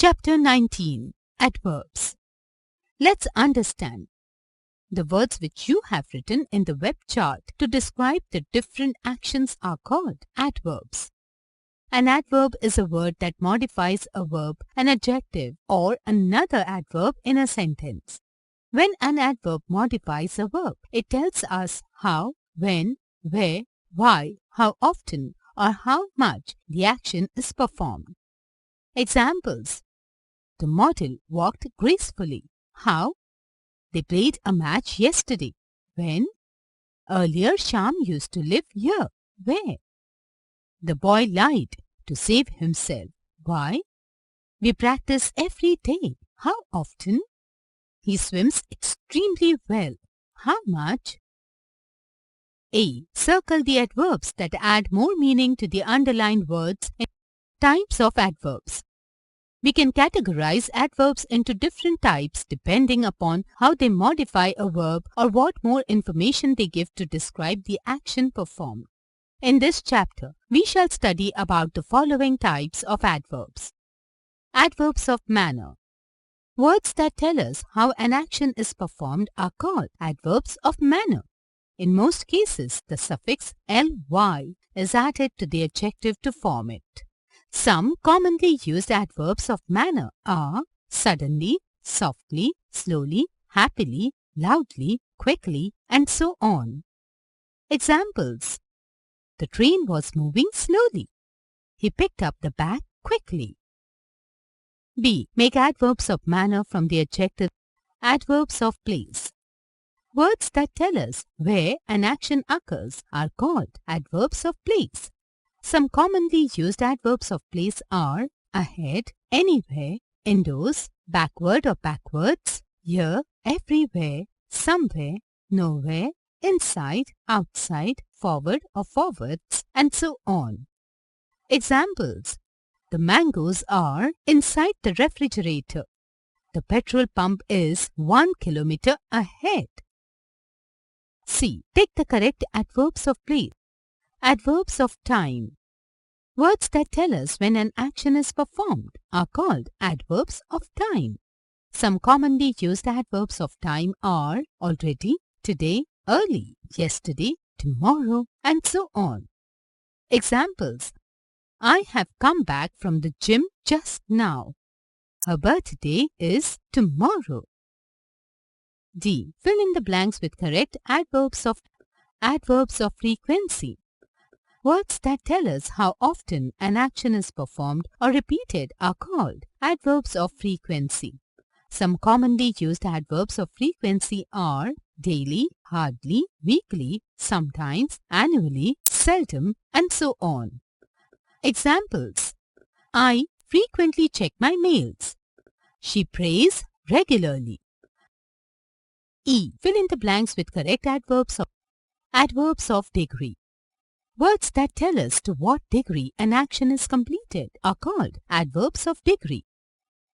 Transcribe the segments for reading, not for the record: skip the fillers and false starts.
Chapter 19. Adverbs. Let's understand the words which you have written in the web chart to describe the different actions are called adverbs. An adverb is a word that modifies a verb, an adjective, or another adverb in a sentence. When an adverb modifies a verb, it tells us how, when, where, why, how often, or how much the action is performed. Examples. The model walked gracefully. How? They played a match yesterday. When? Earlier Shyam used to live here. Where? The boy lied to save himself. Why? We practice every day. How often? He swims extremely well. How much? A. Circle the adverbs that add more meaning to the underlined words. Types of adverbs. We can categorize adverbs into different types depending upon how they modify a verb or what more information they give to describe the action performed. In this chapter, we shall study about the following types of adverbs. Adverbs of manner. Words that tell us how an action is performed are called adverbs of manner. In most cases, the suffix ly is added to the adjective to form it. Some commonly used adverbs of manner are suddenly, softly, slowly, happily, loudly, quickly, and so on. Examples. The train was moving slowly. He picked up the bag quickly. B. Make adverbs of manner from the adjective. Adverbs of place. Words that tell us where an action occurs are called adverbs of place. Some commonly used adverbs of place are ahead, anywhere, indoors, backward or backwards, here, everywhere, somewhere, nowhere, inside, outside, forward or forwards, and so on. Examples. The mangoes are inside the refrigerator. The petrol pump is 1 kilometer ahead. C. Take the correct adverbs of place. Adverbs of time. Words that tell us when an action is performed are called adverbs of time. Some commonly used adverbs of time are already, today, early, yesterday, tomorrow, and so on. Examples. I have come back from the gym just now. Her birthday is tomorrow. D. Fill in the blanks with correct adverbs of frequency. Words that tell us how often an action is performed or repeated are called adverbs of frequency. Some commonly used adverbs of frequency are daily, hardly, weekly, sometimes, annually, seldom, and so on. Examples. I frequently check my mails. She prays regularly. E. Fill in the blanks with correct adverbs of degree. Words that tell us to what degree an action is completed are called adverbs of degree.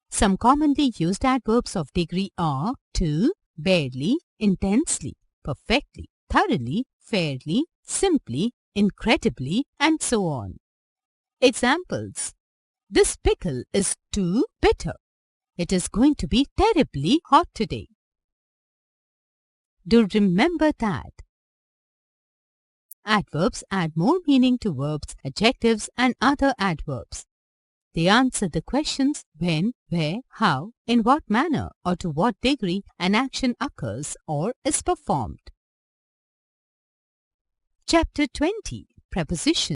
Some commonly used adverbs of degree are to, barely, intensely, perfectly, thoroughly, fairly, simply, incredibly, and so on. Examples. This pickle is too bitter. It is going to be terribly hot today. Do remember that adverbs add more meaning to verbs, adjectives, and other adverbs. They answer the questions when, where, how, in what manner, or to what degree an action occurs or is performed. Chapter 20. Prepositions.